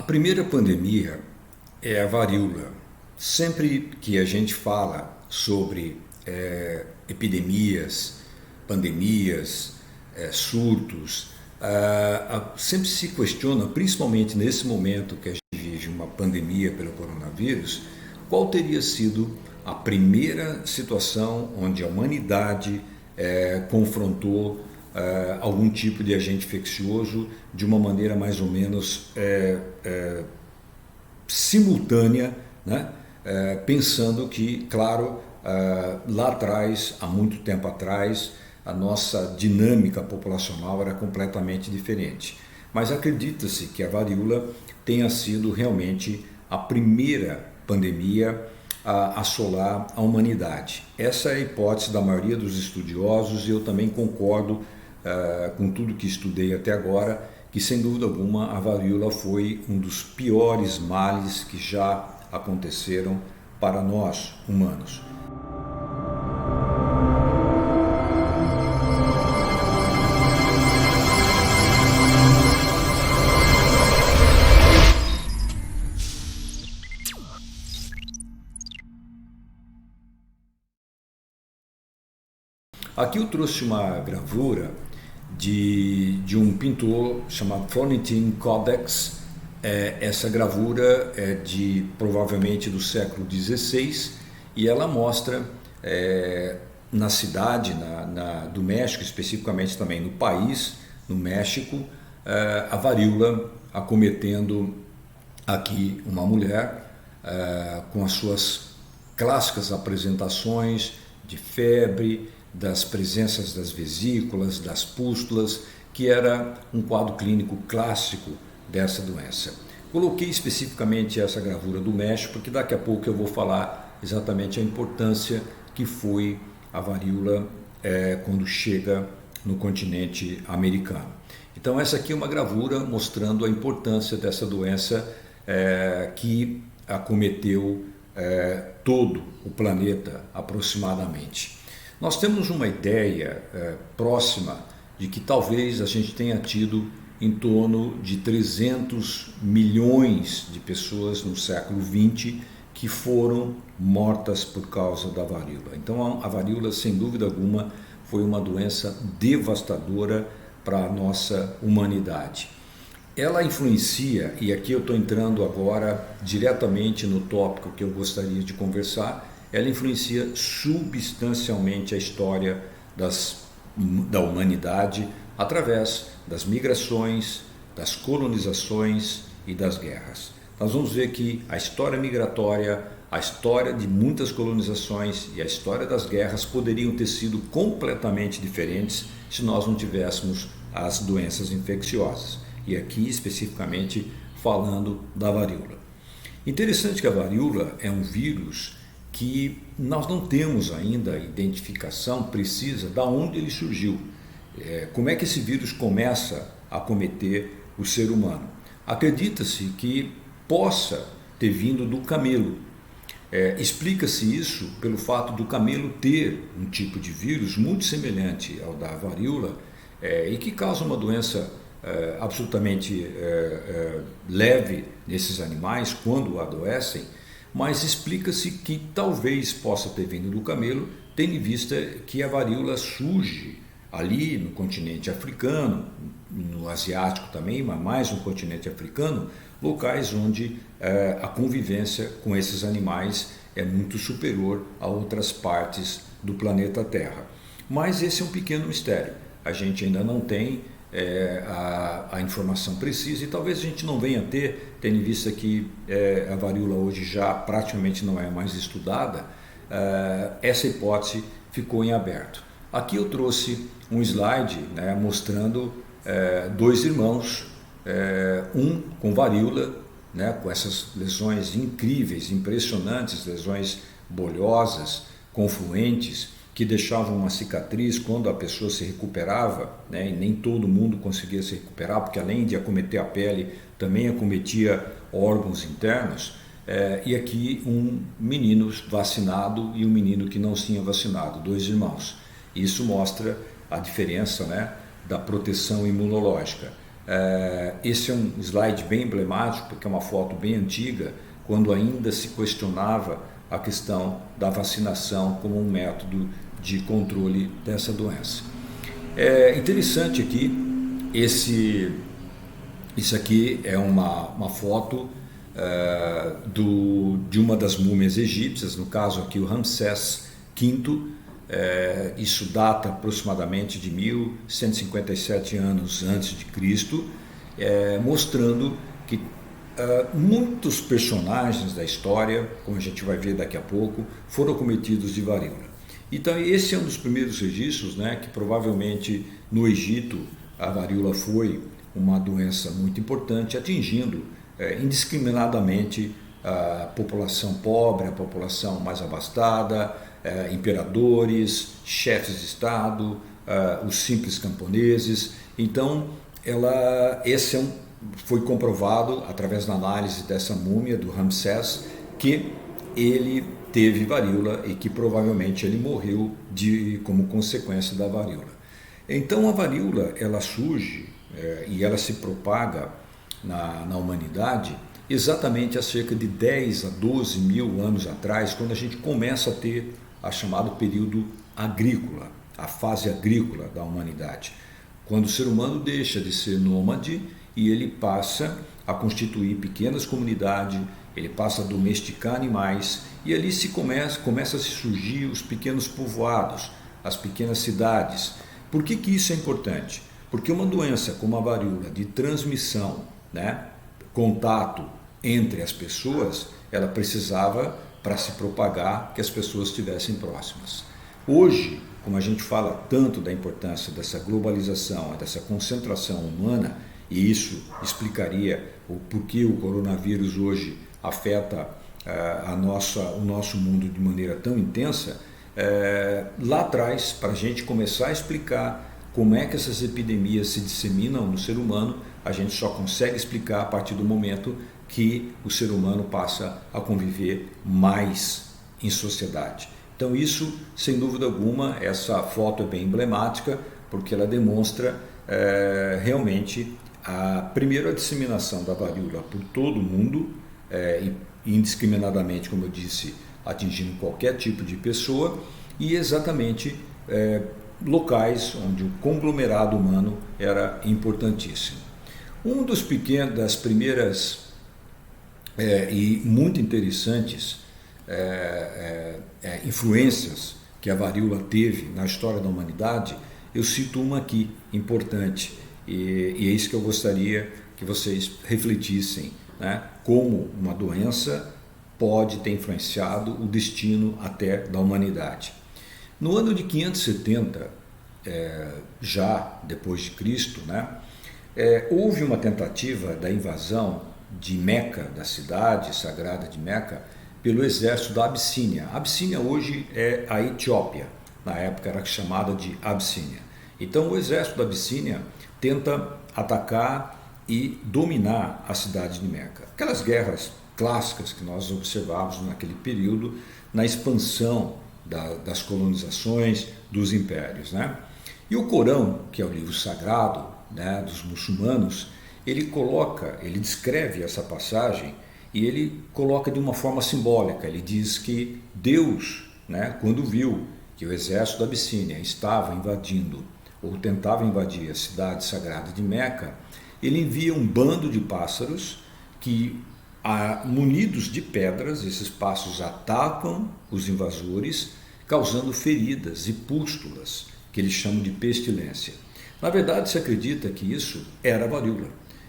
primeira pandemia é a varíola. Sempre que a gente fala sobre epidemias, pandemias, surtos, sempre se questiona, principalmente nesse momento que a gente vive uma pandemia pelo coronavírus, qual teria sido a primeira situação onde a humanidade confrontou algum tipo de agente infeccioso de uma maneira mais ou menos simultânea, né? Pensando que, claro, lá atrás, há muito tempo atrás, a nossa dinâmica populacional era completamente diferente. Mas acredita-se que a varíola tenha sido realmente a primeira pandemia a assolar a humanidade. Essa é a hipótese da maioria dos estudiosos e eu também concordo com tudo que estudei até agora, que sem dúvida alguma a varíola foi um dos piores males que já aconteceram para nós humanos. Aqui eu trouxe uma gravura de um pintor chamado Florentine Codex. Essa gravura é de provavelmente do século XVI e ela mostra na cidade do México, especificamente também no país, no México, a varíola acometendo aqui uma mulher com as suas clássicas apresentações de febre, das presenças das vesículas, das pústulas, que era um quadro clínico clássico dessa doença. Coloquei especificamente essa gravura do México, porque daqui a pouco eu vou falar exatamente a importância que foi a varíola quando chega no continente americano. Então essa aqui é uma gravura mostrando a importância dessa doença que acometeu todo o planeta aproximadamente. Nós temos uma ideia próxima de que talvez a gente tenha tido em torno de 300 milhões de pessoas no século XX que foram mortas por causa da varíola. Então a varíola, sem dúvida alguma, foi uma doença devastadora para a nossa humanidade. Ela influencia, e aqui eu estou entrando agora diretamente no tópico que eu gostaria de conversar, ela influencia substancialmente a história da humanidade através das migrações, das colonizações e das guerras. Nós vamos ver que a história migratória, a história de muitas colonizações e a história das guerras poderiam ter sido completamente diferentes se nós não tivéssemos as doenças infecciosas. E aqui especificamente falando da varíola. Interessante que a varíola é um vírus que nós não temos ainda a identificação precisa de onde ele surgiu. Como é que esse vírus começa a acometer o ser humano? Acredita-se que possa ter vindo do camelo. Explica-se isso pelo fato do camelo ter um tipo de vírus muito semelhante ao da varíola e que causa uma doença absolutamente leve nesses animais quando adoecem, mas explica-se que talvez possa ter vindo do camelo, tendo em vista que a varíola surge ali no continente africano, no asiático também, mas mais no continente africano, locais onde a convivência com esses animais é muito superior a outras partes do planeta Terra. Mas esse é um pequeno mistério, a gente ainda não tem a informação precisa e talvez a gente não venha a ter, tendo em vista que a varíola hoje já praticamente não é mais estudada, essa hipótese ficou em aberto. Aqui eu trouxe um slide mostrando dois irmãos, um com varíola, com essas lesões incríveis, impressionantes, lesões bolhosas, confluentes, que deixavam uma cicatriz quando a pessoa se recuperava, e nem todo mundo conseguia se recuperar, porque além de acometer a pele, também acometia órgãos internos, e aqui um menino vacinado e um menino que não tinha vacinado, dois irmãos. Isso mostra a diferença da proteção imunológica. Esse é um slide bem emblemático, porque é uma foto bem antiga, quando ainda se questionava a questão da vacinação como um método de controle dessa doença. É interessante aqui, isso aqui é uma foto de uma das múmias egípcias, no caso aqui o Ramsés V. Isso data aproximadamente de 1157 anos antes de Cristo, mostrando que muitos personagens da história, como a gente vai ver daqui a pouco, foram acometidos de varíola. Então esse é um dos primeiros registros, que provavelmente no Egito a varíola foi uma doença muito importante, atingindo indiscriminadamente a população pobre, a população mais abastada, imperadores, chefes de Estado, os simples camponeses. Então, foi comprovado, através da análise dessa múmia do Ramsés, que ele teve varíola e que provavelmente ele morreu como consequência da varíola. Então, a varíola ela surge e ela se propaga na humanidade exatamente há cerca de 10 a 12 mil anos atrás, quando a gente começa a ter a chamado período agrícola, a fase agrícola da humanidade, quando o ser humano deixa de ser nômade e ele passa a constituir pequenas comunidades, ele passa a domesticar animais e ali começa a se surgir os pequenos povoados, as pequenas cidades. Por que isso é importante? Porque uma doença como a varíola de transmissão, contato entre as pessoas, ela precisava, para se propagar, que as pessoas estivessem próximas. Hoje, como a gente fala tanto da importância dessa globalização, dessa concentração humana, e isso explicaria o porquê o coronavírus hoje afeta o nosso mundo de maneira tão intensa, lá atrás, para a gente começar a explicar como é que essas epidemias se disseminam no ser humano, a gente só consegue explicar a partir do momento que o ser humano passa a conviver mais em sociedade. Então isso, sem dúvida alguma, essa foto é bem emblemática, porque ela demonstra realmente primeiro a disseminação da varíola por todo o mundo, indiscriminadamente, como eu disse, atingindo qualquer tipo de pessoa, e exatamente locais onde o conglomerado humano era importantíssimo. Das primeiras e muito interessantes influências que a varíola teve na história da humanidade, eu cito uma aqui, importante, e é isso que eu gostaria que vocês refletissem, como uma doença pode ter influenciado o destino até da humanidade. No ano de 570, já depois de Cristo, houve uma tentativa da invasão de Meca, da cidade sagrada de Meca, pelo exército da Abissínia. A Abissínia hoje é a Etiópia, na época era chamada de Abissínia. Então o exército da Abissínia tenta atacar e dominar a cidade de Meca. Aquelas guerras clássicas que nós observávamos naquele período, na expansão das colonizações, dos impérios. E o Corão, que é o livro sagrado dos muçulmanos, ele descreve essa passagem e ele coloca de uma forma simbólica. Ele diz que Deus, quando viu que o exército da Abissínia estava invadindo ou tentava invadir a cidade sagrada de Meca, ele envia um bando de pássaros que, munidos de pedras, esses pássaros atacam os invasores, causando feridas e pústulas, que eles chamam de pestilência. Na verdade, se acredita que isso era a varíola.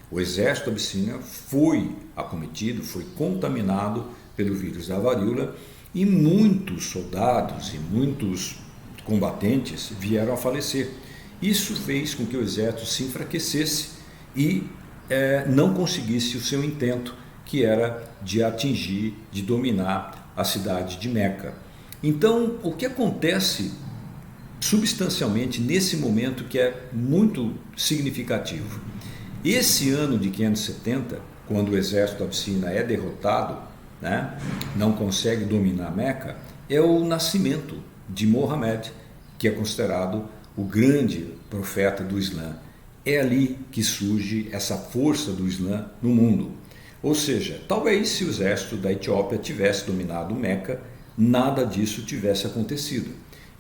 O exército da Abissínia foi acometido, foi contaminado pelo vírus da varíola e muitos soldados e muitos combatentes vieram a falecer. Isso fez com que o exército se enfraquecesse e não conseguisse o seu intento, que era de atingir, de dominar a cidade de Meca. Então, o que acontece substancialmente nesse momento que é muito significativo? Esse ano de 570, quando o exército da Abissínia é derrotado, não consegue dominar Meca, é o nascimento de Mohammed, que é considerado o grande profeta do Islã. é ali que surge essa força do Islã no mundo. Ou seja, talvez se o exército da Etiópia tivesse dominado Meca, nada disso tivesse acontecido.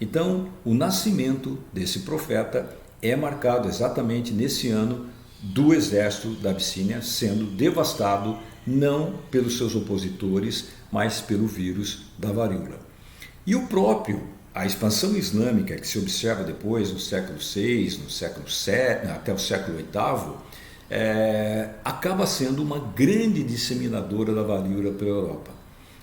Então, o nascimento desse profeta é marcado exatamente nesse ano do exército da Abissínia sendo devastado não pelos seus opositores, mas pelo vírus da varíola. E a expansão islâmica que se observa depois no século VI, no século VII, até o século VIII, acaba sendo uma grande disseminadora da varíola pela Europa.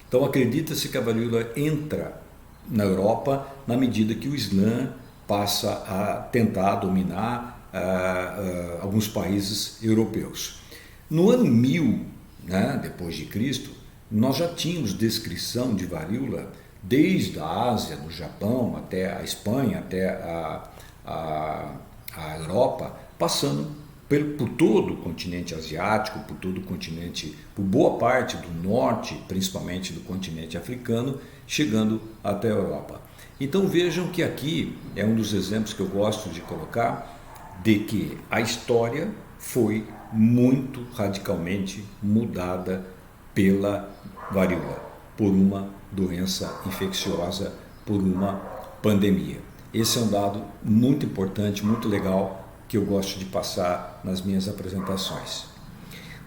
Então acredita-se que a varíola entra na Europa na medida que o Islã passa a tentar dominar alguns países europeus. No ano 1000, né, depois de Cristo, nós já tínhamos descrição de varíola desde a Ásia, no Japão, até a Espanha, até a Europa, passando por todo o continente asiático, por todo o continente, por boa parte do norte, principalmente do continente africano, chegando até a Europa. Então vejam que aqui é um dos exemplos que eu gosto de colocar de que a história foi muito radicalmente mudada pela varíola, por uma doença infecciosa, por uma pandemia. Esse é um dado muito importante, muito legal, que eu gosto de passar nas minhas apresentações.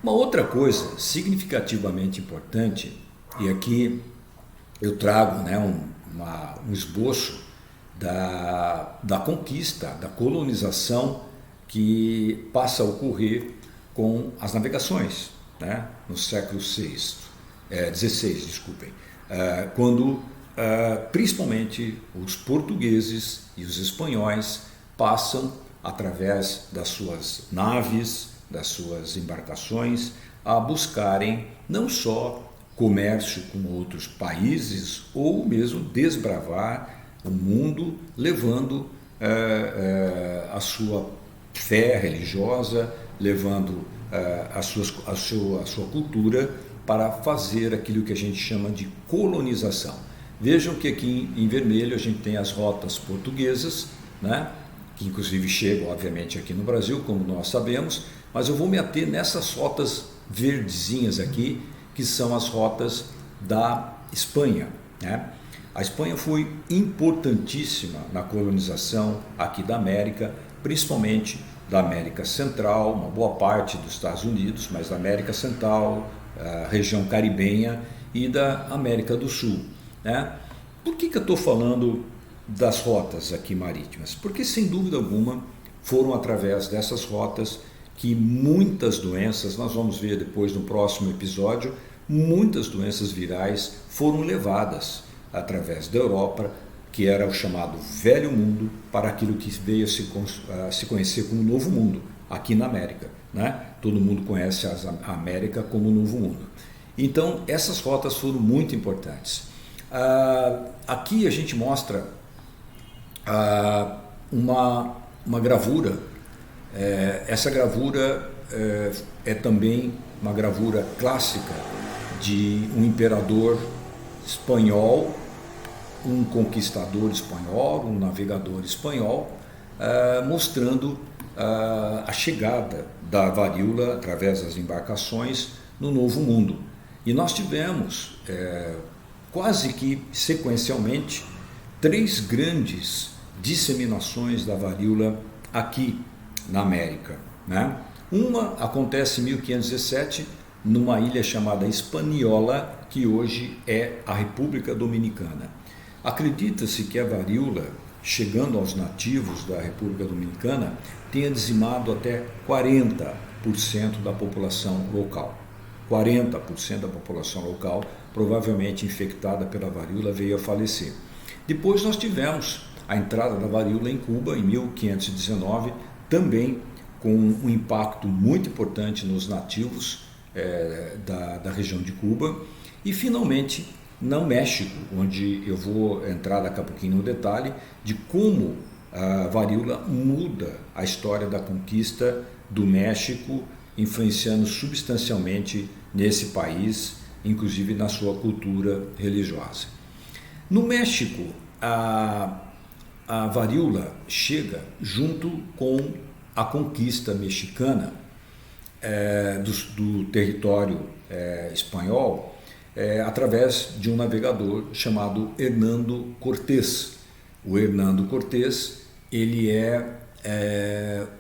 Uma outra coisa significativamente importante, e aqui eu trago, né, um esboço da conquista, da colonização que passa a ocorrer com as navegações, né, no século XVI, desculpem, quando principalmente os portugueses e os espanhóis passam, através das suas naves, das suas embarcações, a buscarem não só comércio com outros países ou mesmo desbravar o mundo, levando a sua fé religiosa, levando a sua cultura para fazer aquilo que a gente chama de colonização. Vejam que aqui em vermelho a gente tem as rotas portuguesas, né, que inclusive chegam obviamente aqui no Brasil, como nós sabemos, mas eu vou me ater nessas rotas verdezinhas aqui, que são as rotas da Espanha, né? A Espanha foi importantíssima na colonização aqui da América, principalmente da América Central, uma boa parte dos Estados Unidos, mas da América Central, a região caribenha e da América do Sul, né? Por que eu estou falando das rotas aqui marítimas? Porque sem dúvida alguma foram através dessas rotas que muitas doenças, nós vamos ver depois no próximo episódio, muitas doenças virais foram levadas através da Europa, que era o chamado Velho Mundo, para aquilo que veio a se conhecer como Novo Mundo, aqui na América, né? Todo mundo conhece a América como Novo Mundo. Então, essas rotas foram muito importantes. Aqui a gente mostra uma gravura. Essa gravura é também uma gravura clássica de um imperador espanhol, um conquistador espanhol, um navegador espanhol, mostrando a chegada da varíola através das embarcações no Novo Mundo. E nós tivemos, quase que sequencialmente, 3 grandes disseminações da varíola aqui na América, né? Uma acontece em 1517 numa ilha chamada Hispaniola, que hoje é a República Dominicana. Acredita-se que a varíola, chegando aos nativos da República Dominicana, tenha dizimado até 40% da população local. 40% da população local, provavelmente infectada pela varíola, veio a falecer. Depois nós tivemos a entrada da varíola em Cuba, em 1519, também com um impacto muito importante nos nativos da região de Cuba. E finalmente no México, onde eu vou entrar daqui a pouquinho no detalhe de como a varíola muda a história da conquista do México, influenciando substancialmente nesse país, inclusive na sua cultura religiosa. No México, a varíola chega junto com a conquista mexicana do território espanhol através de um navegador chamado Hernando Cortés. O Hernando Cortés, ele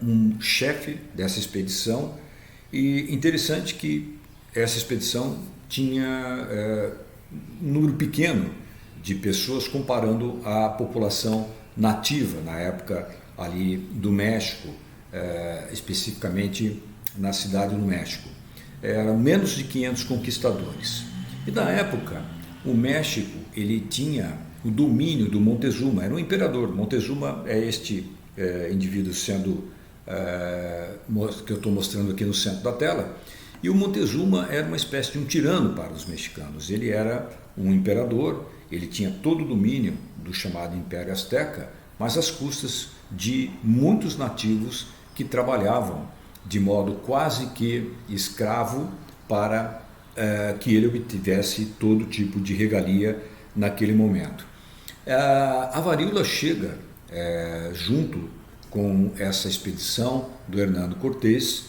um chefe dessa expedição, e interessante que essa expedição tinha um número pequeno de pessoas comparando a população nativa na época ali do México, especificamente na cidade do México. Eram menos de 500 conquistadores. E na época, o México ele tinha o domínio do Montezuma, era um imperador. Montezuma é este indivíduo que eu estou mostrando aqui no centro da tela. E o Montezuma era uma espécie de um tirano para os mexicanos. Ele era um imperador, ele tinha todo o domínio do chamado Império Azteca, mas às custas de muitos nativos que trabalhavam de modo quase que escravo para que ele obtivesse todo tipo de regalia naquele momento. A varíola chega junto com essa expedição do Hernando Cortés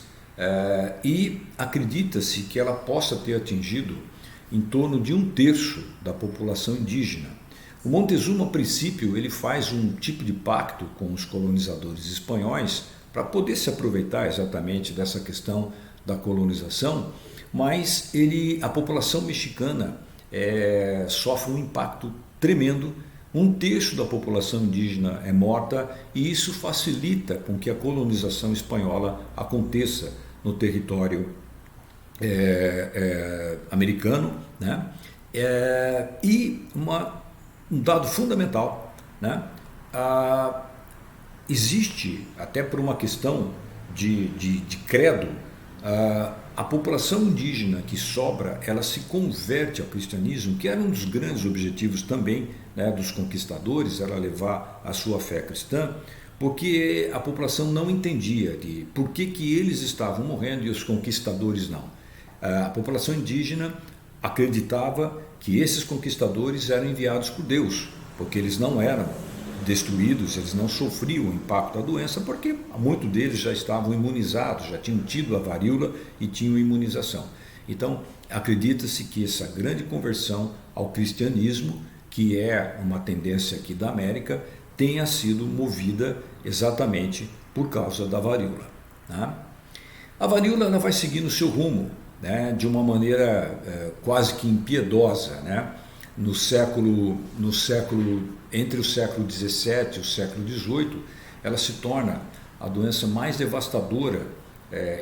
e acredita-se que ela possa ter atingido em torno de 1/3 da população indígena. O Montezuma, a princípio, ele faz um tipo de pacto com os colonizadores espanhóis para poder se aproveitar exatamente dessa questão da colonização, mas a população mexicana sofre um impacto tremendo. 1/3 da população indígena é morta, e isso facilita com que a colonização espanhola aconteça no território americano, né? E um dado fundamental, né? Existe, até por uma questão de credo, a população indígena que sobra, ela se converte ao cristianismo, que era um dos grandes objetivos também, né, dos conquistadores, era levar a sua fé cristã, porque a população não entendia de por que eles estavam morrendo e os conquistadores não. A população indígena acreditava que esses conquistadores eram enviados por Deus, porque eles não eram destruídos, eles não sofriam o impacto da doença, porque muitos deles já estavam imunizados, já tinham tido a varíola e tinham imunização. Então, acredita-se que essa grande conversão ao cristianismo, que é uma tendência aqui da América, tenha sido movida exatamente por causa da varíola, né? A varíola ela vai seguir no seu rumo, né, de uma maneira quase que impiedosa, né? Entre o século XVII e o século XVIII, ela se torna a doença mais devastadora,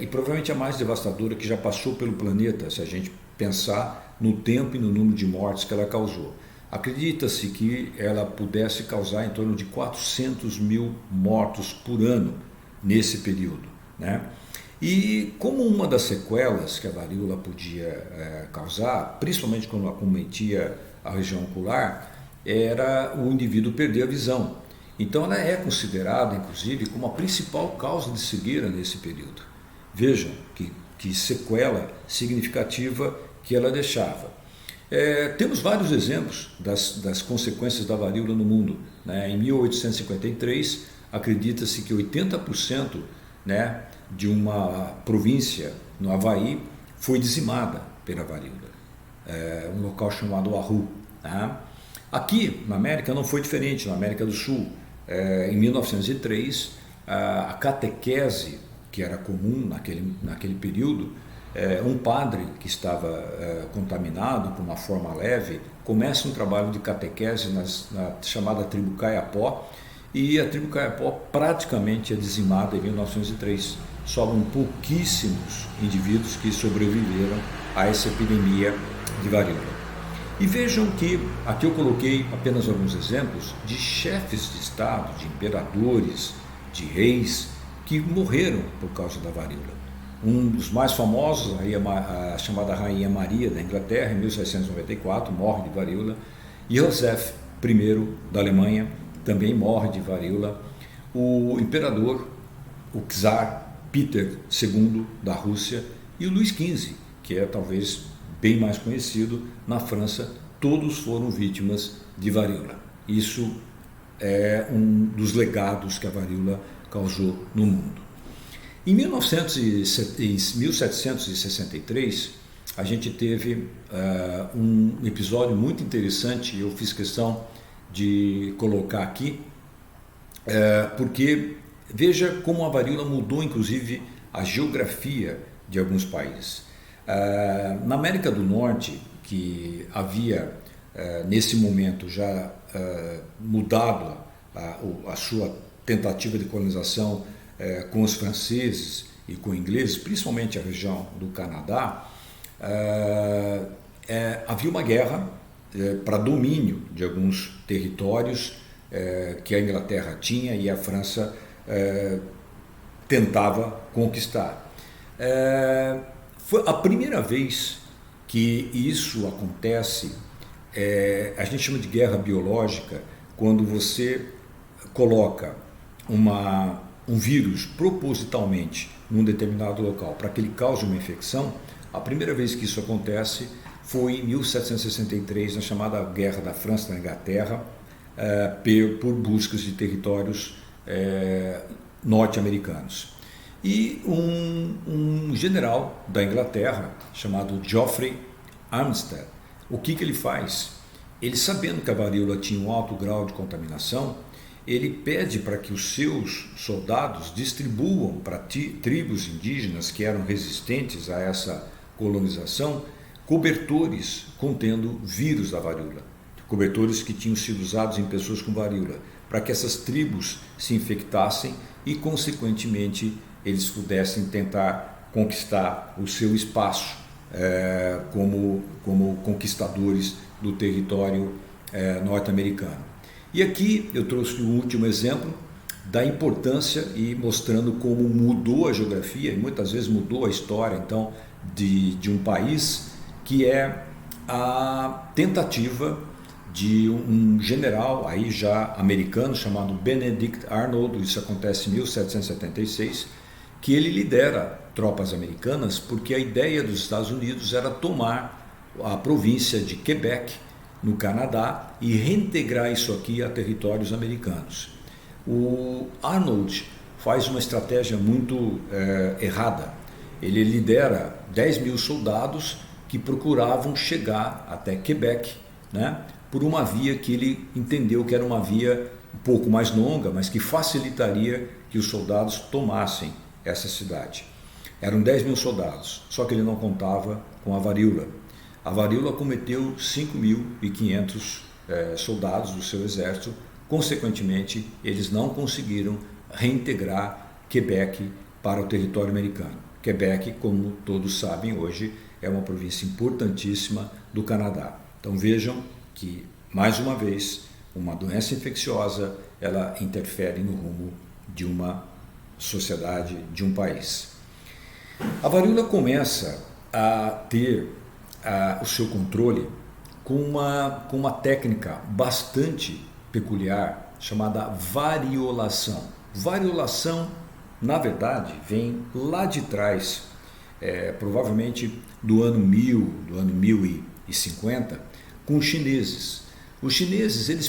e provavelmente a mais devastadora que já passou pelo planeta, se a gente pensar no tempo e no número de mortes que ela causou. Acredita-se que ela pudesse causar em torno de 400 mil mortos por ano nesse período, né? E como uma das sequelas que a varíola podia causar, principalmente quando acometia a região ocular, era o indivíduo perder a visão. Então ela é considerada, inclusive, como a principal causa de cegueira nesse período. Vejam que sequela significativa que ela deixava. Temos vários exemplos das consequências da varíola no mundo, né? Em 1853, acredita-se que 80%, né, de uma província no Havaí foi dizimada pela varíola, um local chamado Oahu, né? Aqui na América não foi diferente, na América do Sul. Em 1903, a catequese, que era comum naquele período, um padre que estava contaminado com uma forma leve, começa um trabalho de catequese na chamada tribo Kayapó, e a tribo Kayapó praticamente é dizimada em 1903. Sobram pouquíssimos indivíduos que sobreviveram a essa epidemia de varíola. E vejam que aqui eu coloquei apenas alguns exemplos de chefes de Estado, de imperadores, de reis que morreram por causa da varíola. Um dos mais famosos, a chamada Rainha Maria da Inglaterra, em 1694, morre de varíola. Joseph I da Alemanha também morre de varíola. O imperador, o czar Peter II da Rússia, e o Luís XV, que é talvez bem mais conhecido, na França, todos foram vítimas de varíola. Isso é um dos legados que a varíola causou no mundo. Em 1763, a gente teve um episódio muito interessante, eu fiz questão de colocar aqui, porque veja como a varíola mudou inclusive a geografia de alguns países. Na América do Norte, que havia nesse momento já mudado a sua tentativa de colonização com os franceses e com os ingleses, principalmente a região do Canadá, havia uma guerra para domínio de alguns territórios que a Inglaterra tinha e a França tentava conquistar. Foi a primeira vez que isso acontece, a gente chama de guerra biológica, quando você coloca um vírus propositalmente num determinado local para que ele cause uma infecção. A primeira vez que isso acontece foi em 1763, na chamada Guerra da França na Inglaterra, por buscas de territórios norte-americanos. E um general da Inglaterra, chamado Geoffrey Armistead, o que ele faz? Ele, sabendo que a varíola tinha um alto grau de contaminação, ele pede para que os seus soldados distribuam para tribos indígenas que eram resistentes a essa colonização cobertores contendo vírus da varíola, cobertores que tinham sido usados em pessoas com varíola, para que essas tribos se infectassem e, consequentemente, eles pudessem tentar conquistar o seu espaço como conquistadores do território norte-americano. E aqui eu trouxe um último exemplo da importância e mostrando como mudou a geografia e muitas vezes mudou a história então de um país, que é a tentativa de um general aí já americano chamado Benedict Arnold. Isso acontece em 1776, que ele lidera tropas americanas porque a ideia dos Estados Unidos era tomar a província de Quebec no Canadá e reintegrar isso aqui a territórios americanos. O Arnold faz uma estratégia muito errada. Ele lidera 10 mil soldados que procuravam chegar até Quebec, né, por uma via que ele entendeu que era uma via um pouco mais longa, mas que facilitaria que os soldados tomassem essa cidade. Eram 10 mil soldados, só que ele não contava com a varíola. A varíola acometeu 5.500 soldados do seu exército. Consequentemente, eles não conseguiram reintegrar Quebec para o território americano. Quebec, como todos sabem hoje, é uma província importantíssima do Canadá. Então vejam que, mais uma vez, uma doença infecciosa, ela interfere no rumo de uma sociedade, de um país. A varíola começa a ter o seu controle com uma técnica bastante peculiar chamada variolação. Variolação, na verdade, vem lá de trás, provavelmente do ano 1000, do ano 1050, com os chineses. Os chineses, eles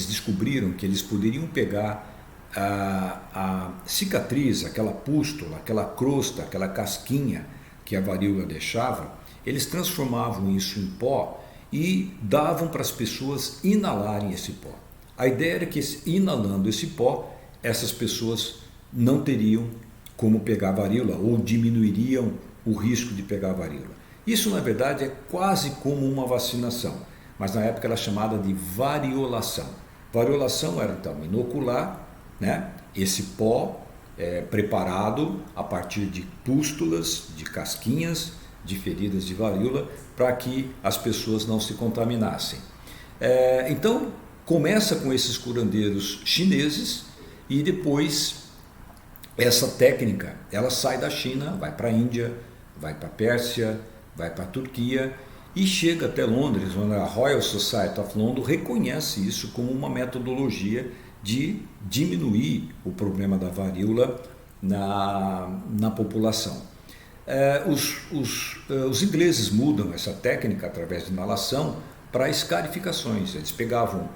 descobriram que eles poderiam pegar a cicatriz, aquela pústula, aquela crosta, aquela casquinha que a varíola deixava, eles transformavam isso em pó e davam para as pessoas inalarem esse pó. A ideia era que, inalando esse pó, essas pessoas não teriam como pegar a varíola ou diminuiriam o risco de pegar a varíola. Isso, na verdade, é quase como uma vacinação, mas na época era chamada de variolação. Variolação era, então, inocular, né, esse pó preparado a partir de pústulas, de casquinhas, de feridas de varíola, para que as pessoas não se contaminassem. Então, começa com esses curandeiros chineses e depois essa técnica, ela sai da China, vai para a Índia, vai para a Pérsia, vai para a Turquia e chega até Londres, onde a Royal Society of London reconhece isso como uma metodologia de diminuir o problema da varíola na população. Os ingleses mudam essa técnica através de inalação para escarificações. Eles pegavam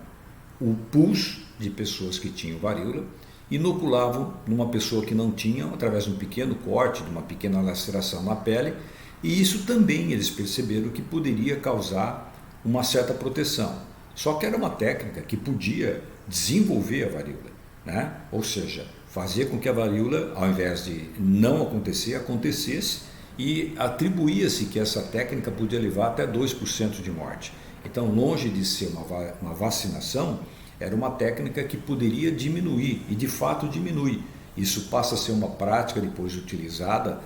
o pus de pessoas que tinham varíola inoculavam numa pessoa que não tinha, através de um pequeno corte, de uma pequena laceração na pele, e isso também eles perceberam que poderia causar uma certa proteção. Só que era uma técnica que podia desenvolver a varíola, né? Ou seja, fazer com que a varíola, ao invés de não acontecer, acontecesse, e atribuía-se que essa técnica podia levar até 2% de morte. Então, longe de ser uma vacinação, era uma técnica que poderia diminuir, e de fato diminui. Isso passa a ser uma prática depois utilizada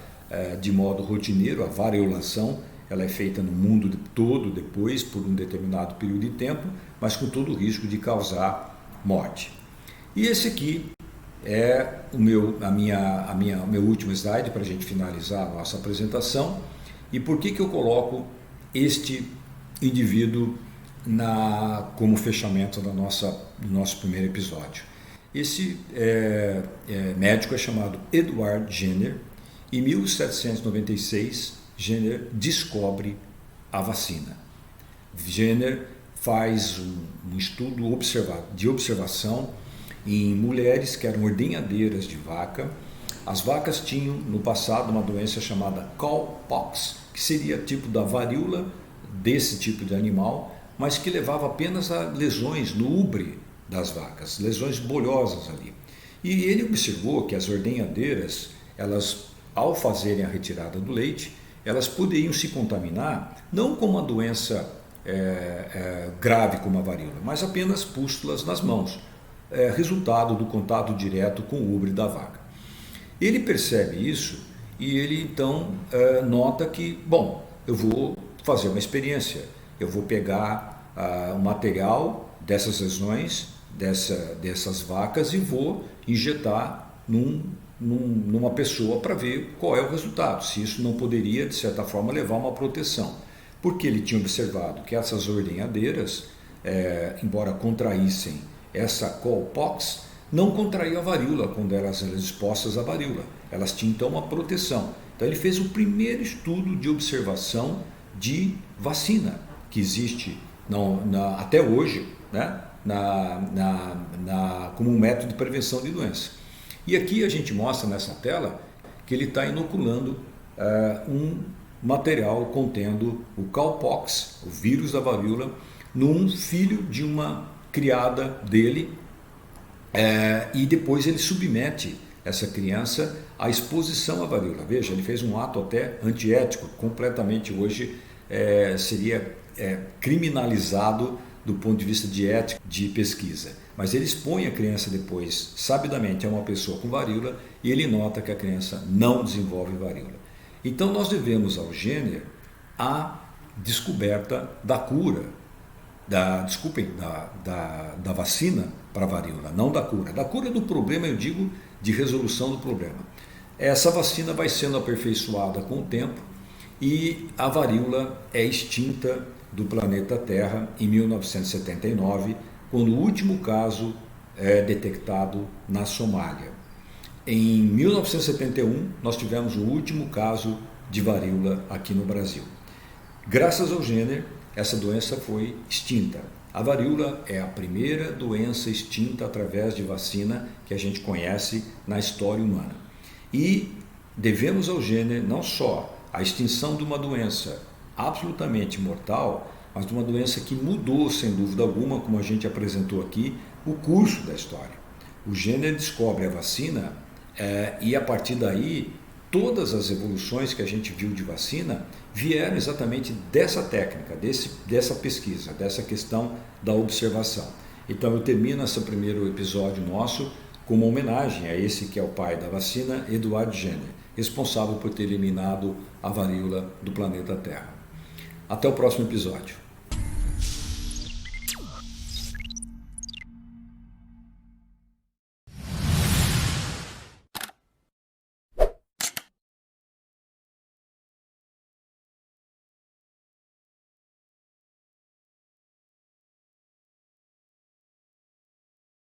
de modo rotineiro. A variolação ela é feita no mundo todo depois, por um determinado período de tempo, mas com todo o risco de causar morte. E esse aqui é o meu último slide para a gente finalizar a nossa apresentação. E por que eu coloco este indivíduo como fechamento do nosso primeiro episódio? Esse médico é chamado Edward Jenner. Em 1796, Jenner descobre a vacina. Jenner faz um estudo de observação em mulheres que eram ordenhadeiras de vaca. As vacas tinham no passado uma doença chamada cowpox, que seria tipo da varíola desse tipo de animal, mas que levava apenas a lesões no ubre das vacas, lesões bolhosas ali. E ele observou que as ordenhadeiras, elas, ao fazerem a retirada do leite, elas poderiam se contaminar, não com uma doença grave como a varíola, mas apenas pústulas nas mãos, resultado do contato direto com o ubre da vaca. Ele percebe isso e ele então nota que, bom, eu vou fazer uma experiência, eu vou pegar o material dessas lesões, dessas vacas, e vou injetar numa pessoa para ver qual é o resultado, se isso não poderia, de certa forma, levar a uma proteção. Porque ele tinha observado que essas ordenhadeiras, embora contraíssem essa cowpox, não contraíam a varíola quando elas eram expostas à varíola. Elas tinham então uma proteção. Então ele fez o primeiro estudo de observação de vacina que existe até hoje, né? Como um método de prevenção de doença. E aqui a gente mostra nessa tela que ele está inoculando um material contendo o cowpox, o vírus da varíola, num filho de uma criada dele, e depois ele submete essa criança à exposição à varíola. Veja, ele fez um ato até antiético, completamente hoje seria criminalizado do ponto de vista de ética de pesquisa. Mas ele expõe a criança depois, sabidamente, a uma pessoa com varíola, e ele nota que a criança não desenvolve varíola. Então nós devemos ao Jenner a descoberta da cura, da vacina para a varíola, não da cura. Da cura do problema, eu digo, de resolução do problema. Essa vacina vai sendo aperfeiçoada com o tempo e a varíola é extinta do planeta Terra em 1979, quando o último caso é detectado na Somália. Em 1971, nós tivemos o último caso de varíola aqui no Brasil. Graças ao Jenner, essa doença foi extinta. A varíola é a primeira doença extinta através de vacina que a gente conhece na história humana. E devemos ao Jenner não só a extinção de uma doença absolutamente mortal, mas de uma doença que mudou, sem dúvida alguma, como a gente apresentou aqui, o curso da história. O Jenner descobre a vacina e, a partir daí, todas as evoluções que a gente viu de vacina vieram exatamente dessa técnica, dessa pesquisa, dessa questão da observação. Então eu termino esse primeiro episódio nosso com uma homenagem a esse que é o pai da vacina, Edward Jenner, responsável por ter eliminado a varíola do planeta Terra. Até o próximo episódio.